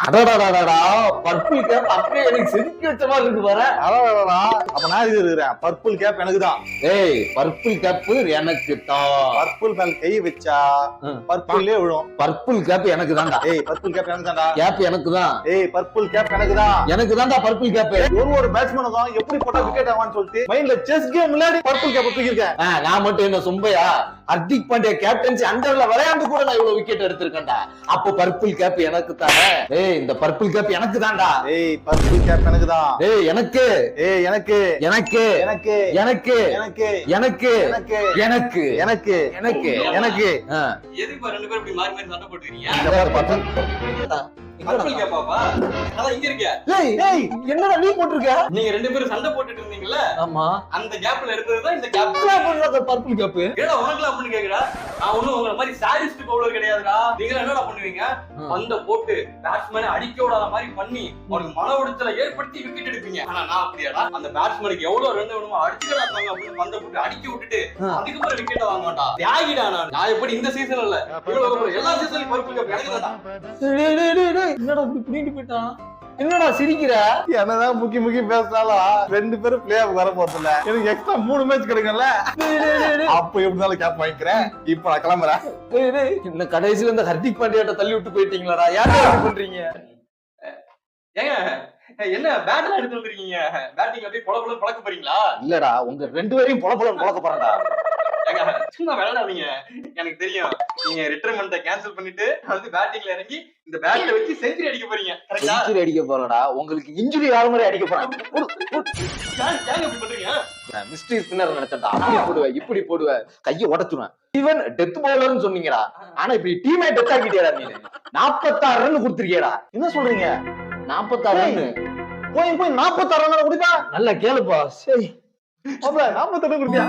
அடடா purple cap அப்படியே எனக்கு செதுக்கி வச்ச மாதிரி இருக்கு பாரு. அடடா அப்ப நான் இது இருக்கிறேன். பர்பிள் கேப் எனக்கு தான். ஏய் பர்பிள் கேப் எனக்கு தான். பர்பிள் மேல் கை வச்சா பர்பிள்லே விழும். பர்பிள் கேப் எனக்கு தான்டா. ஏய் பர்பிள் கேப் எனக்கு தான்டா. கேப் எனக்கு தான். ஏய் பர்பிள் கேப் எனக்கு தான். எனக்கு தான்டா பர்பிள் கேப். ஒரு பேட்ஸ்மேனுக்கும் எப்படி போட்டா விக்கெட் ஆவான்னு சொல்லிட்டு மைண்ட்ல செஸ் கேம் விளையாடி பர்பிள் கேப் தூக்கிருக்கேன். நான் மட்டும் என்ன சும்பையா? ஹர்திக் பாண்டியா கேப்டன்சி அண்டர்ல விளையாண்டு கூட நான் இவ்வளவு விக்கெட் எடுத்திருக்கேன்டா. அப்போ பர்பிள் கேப் எனக்கு தானே. ஏய் இந்த பர்பிள் கேப் எனக்கு தான்டா. ஏய் பர்பிள் கேப் எனக்கு தான். ஏய் எனக்கு. ஏய் எனக்கு. எனக்கு. எனக்கு. எனக்கு. எனக்கு. எனக்கு. எனக்கு. எனக்கு. எனக்கு. எனக்கு. எனக்கு. எதுக்கு ரெண்டு பேரும் இப்படி மாறி மாறி சண்டை போட்டுக்கிறீங்க? பர்பிள் கேப்பாப்பா அதான் இங்க இருக்க. ஏய் ஏய் என்னடா நீ போட்டுருக்க? நீங்க ரெண்டு பேரும் சண்டை போட்டுட்டு இருந்தீங்கல்ல, ஆமா அந்த கேப்ல எடுத்ததுதான் இந்த கேப். Purple cap. ஏடா உனக்குலாம் அப்படின்னு கேக்குறா? நான் ஒண்ணும் உங்களை மாதிரி சாரிஸ்ட் பவுலர் கிடையாதுடா. நீங்க என்னடா பண்ணுவீங்க? பந்த போட்டு பேட்ஸ்மேனை அடிக்க விடாத மாதிரி பண்ணி அவனுக்கு மன உளைச்சலை ஏற்படுத்தி விக்கெட் எடுப்பீங்க. ஆனா நான் அப்படியாடா? அந்த பேட்ஸ்மேனுக்கு எவ்வளவு ரன் வேணுமோ அடிச்சுக்கலாம் அப்படின்னு பந்த போட்டு அடிக்க விட்டுட்டு அதுக்கப்புறம் விக்கெட் வாங்க மாட்டான். தியாகிடா நான் எப்படி இந்த சீசன் இல்ல எல்லா சீசன்லயும் பர்பிள் கேப் எனக்கு தான். என்னடா இப்படி புடிட்டு போயிட்டான்? என்னடா சிரிக்கிற? என்னதான் முக்கி பேசினாலும் ரெண்டு பேரும் பிளே ஆஃப் வர போறதில்ல. எனக்கு எக்ஸ்ட்ரா 3 மேட்ச் கிடைக்கும்ல. அப்ப எப்படினாலும் கேப் வாங்கிக்கிறேன். இப்ப நான் கிளம்புறேன். இந்த கடைசியில இந்த ஹர்திக் பாண்டியாட்ட தள்ளி விட்டு போயிட்டீங்களாடா? யாரா இப்படி பண்றீங்க? ஏங்க என்ன பேட்ல எடுத்து வந்திருக்கீங்க? பேட்டிங் அப்படியே பொல பழக்க போறீங்களா? இல்லடா உங்க ரெண்டு பேரையும் பொல பழக்க போறேன்டா. சும்மா விளையாடாதீங்க. எனக்கு தெரியும் நீங்க ரிட்டைர்மெண்ட்டை கேன்சல் பண்ணிட்டு வந்து பேட்டிங்ல இறங்கி இந்த பேட்ல வச்சு செஞ்சுரி அடிக்க போறீங்க. கரெக்ட்டா? செஞ்சுரி அடிக்க போறடா. உங்களுக்கு இன்ஜுரி ஆற மாதிரி அடிக்க போறேன். ஏன் இப்படி பண்றீங்க? மிஸ்டரி ஸ்பின்னர் நினைச்சடா. அப்படி போடுவேன் இப்படி போடுவேன் கையை உடைச்சுவேன். Even death பவுலர்னு சொன்னீங்கடா. ஆனா இப்படி டீமே டெத் ஆக்கிட்டேடா நீ. 46 ரன் கொடுத்திருக்கேடா. என்ன சொல்றீங்க? 46 ரன். போய் 46 ரன் குடிப்பா. நல்லா கேளுப்பா. சரி அப்ப 42 குடிப்பியா?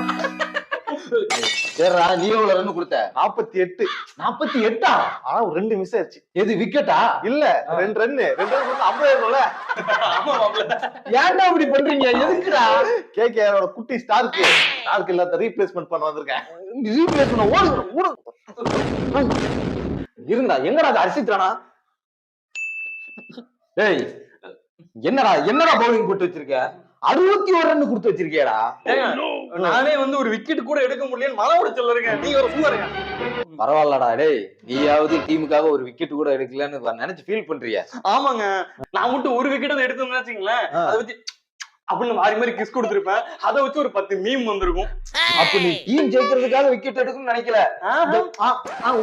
சரிடா நீ எவ்வளவு ரன் கொடுத்த? 48. 48ஆ? ஆனா ஒரு 2 மிஸ் ஆயிடுச்சு. எது விக்கெட்டா? இல்ல 2 ரன் 50 ஆயிரும்ல. ஆமா மாப்ள. ஏன்டா இப்படி பண்றீங்க? எதுக்குடா? கேகேஆரோட குட்டி ஸ்டார்க்கு இல்லாத ரீப்ளேஸ்மென்ட் பண்ண வந்திருக்கேன். ரீப்ளேஸ் பண்ண ஓடு. இருந்தா எங்கடா அது அரிசித்ரானா? டேய் என்னடா பவுலிங் போட்டு வச்சிருக்க? 61 ரன் கொடுத்து வச்சிருக்கேடா. நானே வந்து ஒரு விக்கெட் கூட எடுக்க முடியலன்னு மன உடைச்சல்ல இருக்கேன். நீங்க ஒரு சும்மா இருங்க. பரவாயில்லடா டேய், நீயாவது டீமுக்காக ஒரு விக்கெட் கூட எடுக்கலன்னு நினைச்சு ஃபீல் பண்றியா? ஆமாங்க, நான் மட்டும் ஒரு விக்கெட் எடுத்தோம்னு வச்சுங்களேன், அதை வச்சு அப்படின்னு மாறி கிஸ் கொடுத்திருப்பேன். அதை வச்சு ஒரு 10 மீம் வந்திருக்கும். அப்ப நீ டீம் ஜெயிக்கிறதுக்காக விக்கெட் எடுக்கணும்னு நினைக்கல,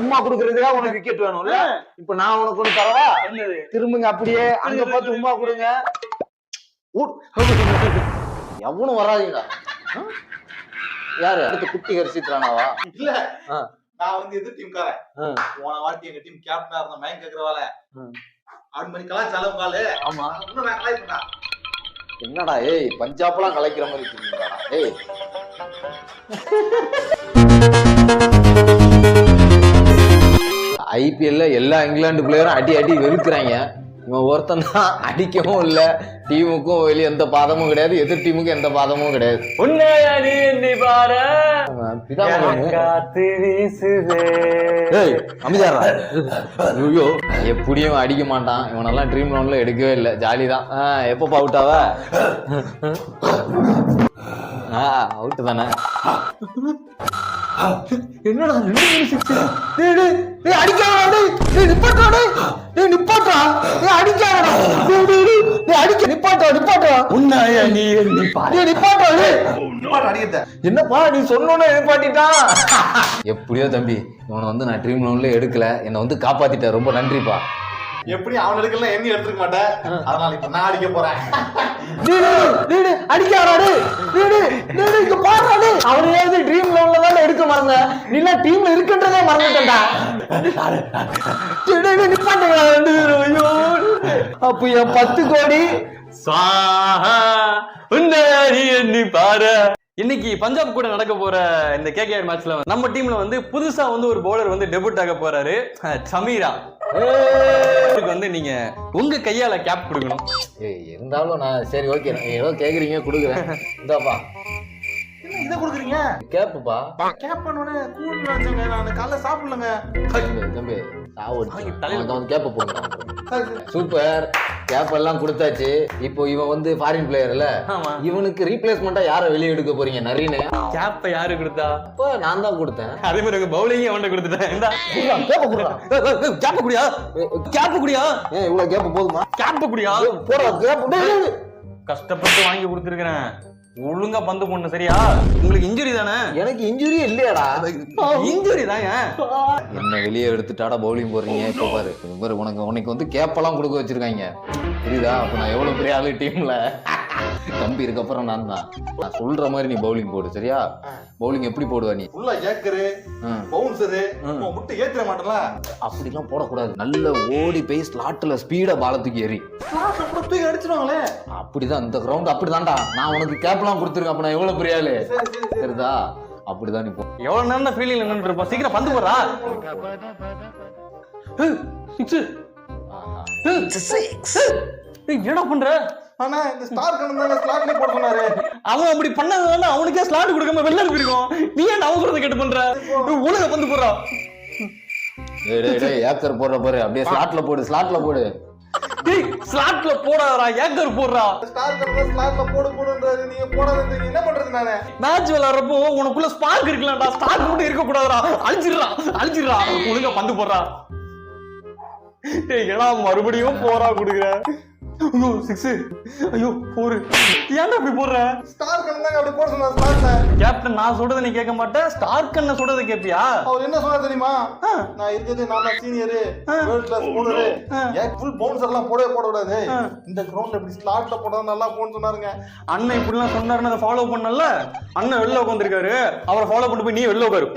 உமா கொடுக்கறதுக்காக உனக்கு விக்கெட் வேணும்ல. இப்ப நான் உனக்கு ஒண்ணு தரவா? திரும்புங்க அப்படியே அங்க பார்த்து உமா கொடுங்க. எவனும் வராதீங்கடா. யாரு அடுத்து? குட்டி ஹர்ஷித்ரானாவா? இல்ல, நான் வந்து எதிர் டீம் காரன். போன வாட்டி எங்க டீம் கேப்டனா இருந்த மயங்க் அகர்வால ஆன் பண்ணி கலாச்சாரம் காலு. ஆமா, இன்னும் நான் கலாய்ப்பேன்டா. என்னடா ஏய், பஞ்சாப்லாம் கலைக்கிற மாதிரி இருக்கீங்கடா ஏய். ஐபிஎல்ல எல்லா இங்கிலாந்து பிளேயரும் அடி வெறுக்கிறாங்க. இவன் ஒருத்தன் தான் அடிக்கவும் இல்ல, டீமுக்கும் வெளியே எந்த பாதமும் கிடையாது, எதிர் டீமுக்கும் எந்த பாதமும் கிடையாது. ஐயோ, எப்படியும் அடிக்க மாட்டான். இவனெல்லாம் ட்ரீம் ரவுண்ட்ல எடுக்கவே இல்லை, ஜாலிதான். எப்ப அவுட்டாவ? அவுட் தானே. என்னடா என்னப்பா நீ சொன்னோன்னு நிப்பாட்டிட்டான். எப்படியோ தம்பி, இவனை வந்து நான் ட்ரீம் லோன்ல எடுக்கல, என்னை வந்து காப்பாத்திட்ட, ரொம்ப நன்றிப்பா. எப்படி அவன் எடுக்கலாம் என்ன எடுத்துக்க மாட்டேன், அதனால இப்ப நான் அடிக்க போறேன். அவனையாவது ட்ரீம் லோன்ல தான் எடுக்க மறந்த, நீ டீம்ல இருக்குன்றதே மறந்துட்டா. அப்ப என் 10 கோடி பாரு. இன்னைக்கு பஞ்சாப் கூட நடக்க போற இந்த கேகேஆர் மேட்ச்ல நம்ம டீம்ல வந்து புதுசா வந்து ஒரு பவுலர் வந்து டெபியூட் ஆக போறாரு, சமீரா. வந்து நீங்க உங்க கையால கேப் கொடுக்கணும். இருந்தாலும் நான் சரி ஓகே, ஏதோ கேக்குறீங்க கொடுக்குறேன். இந்தாப்பா. இதை கொடுக்குறீங்க? கேப்புப்பா. கேப் பண்ணோடனே கூண்டு வச்சேங்க, நான் காலைல சாப்பிடலங்க. தம்பி தலையில வந்து கேப்ப போடுறான். சரி, சரி. சூப்பர். கேப் எல்லாம் கொடுத்தாச்சு. இப்போ இவன் வந்து ஃபாரின் பிளேயர்ல, இவனுக்கு ரீப்ளேஸ்மெண்டா யார வெளிய எடுக்க போறீங்க? நரீன கேப்ப யாரு கொடுத்தா? அப்ப நான் தான் கொடுத்தேன். அதே மாதிரி பவுலிங் அவன்கிட்ட கொடுத்துட்டேன். இந்த கேப்ப குடுறா. கேப்ப குடியா, கேப்ப குடியா, ஏன் இவ்வளவு கேப் போதுமா? கேப்ப குடியா, போடா கேப். கஷ்டப்பட்டு வாங்கி கொடுத்துருக்கேன். ஒழுங்கா பந்து போடணும், சரியா? உங்களுக்கு இன்ஜுரி தானே? எனக்கு இன்ஜுரி இல்லையாடா. இன்ஜுரி தாங்க. என்ன வெளியே எடுத்துட்டாடா பவுலிங் போடுறீங்க? இப்ப பாரு பாரு, உனக்கு வந்து கேப்பெல்லாம் கொடுக்க வச்சிருக்காங்க, புரியுதா? அப்ப நான் எவ்வளவு பெரிய ஆளு டீம்ல. தம்பி இருக்கப்புறம் நான் தான். நான் சொல்ற மாதிரி நீ பவுலிங் போடு, சரியா? பவுலிங் எப்படி போடுவா நீ? ஃபுல்லா ஏக்கரு, பவுன்சரு, முட்டை ஏத்திர மாட்டல. அப்படிலாம் போடக்கூடாது. நல்ல ஓடி போய் ஸ்லாட்ல ஸ்பீடா பாலத்துக்கு ஏறி ஸ்லாட்ல கூட தூக்கி அடிச்சிடுவாங்களே. அப்படிதான் இந்த கிரவுண்ட் அப்படிதான்டா. நான் உனக்கு கேப்லாம் கொடுத்துருக்கேன். அப்ப நான் எவ்வளவு பெரிய ஆளு, சரிதா? அப்படிதான் நீ போ. எவ்வளவு நேரம் தான் ஃபீலிங்ல நின்னுட்டு இருப்பா? சீக்கிரம் பந்து போடுறா. என்னடா பண்ற? ஆனா இந்த ஸ்டார் கண்ணன் ஸ்லாட்ல போட சொன்னாரு. அவன் அப்படி பண்ணதுனால அவனுக்கே ஸ்லாட் கொடுக்காம வெளில அனுப்பிருக்கோம். நீ ஏன் அவன் சொல்றதை கேட்டு பண்ற? ஒழுங்கா பந்து போடுறா. டேய் ஏக்கர் போடுற பாரு, அப்படியே ஸ்லாட்ல போடு, ஸ்லாட்ல போடு. டேய் ஸ்லாட்ல போடாதடா, ஏக்கர் போடுறா. ஸ்டார் கண்ணன் ஸ்லாட்ல போடுன்றாரு, நீங்க போடாதீங்க. என்ன பண்றது நானே? மேட்ச் விளையாடுறப்போ உனக்குள்ள ஸ்பார்க் இருக்குல்லடா, ஸ்டார்க் மட்டும் இருக்க கூடாதுடா. அழிச்சிடுறா. ஒழுங்கா பந்து போடுறா. டேய் ஏடா மறுபடியும் போறா குடுக்குற? ஐயோ 6, ஐயோ 4. ஏன்டா அப்படி போடுற? ஸ்டார் கண்ணன் அப்படி போட சொன்னாரு ஸ்லாட்ல. கேப்டன் நான் சொல்றத நீ கேட்க மாட்டே, ஸ்டார்க் என்ன சொல்றத கேப்பியா? அவர் என்ன சொன்னாரு தெரியுமா? நான் இருக்கிறது நான் தான் சீனியர், வேர்ல்ட் கிளாஸ் பவுலர். ஏன் ஃபுல் பவுன்சர் எல்லாம் போடவே கூடாது. இந்த கிரவுண்ட்ல இப்படி ஸ்லாட்ல போட்டா நல்லா போன்னு சொன்னாருங்க. அண்ணன் இப்படி எல்லாம் சொன்னாருன்னு அதை ஃபாலோ பண்ணல. அண்ணன் வெளில உட்காந்துருக்காரு, அவரை ஃபாலோ பண்ணிட்டு போய் நீ வெளில உட்காரு.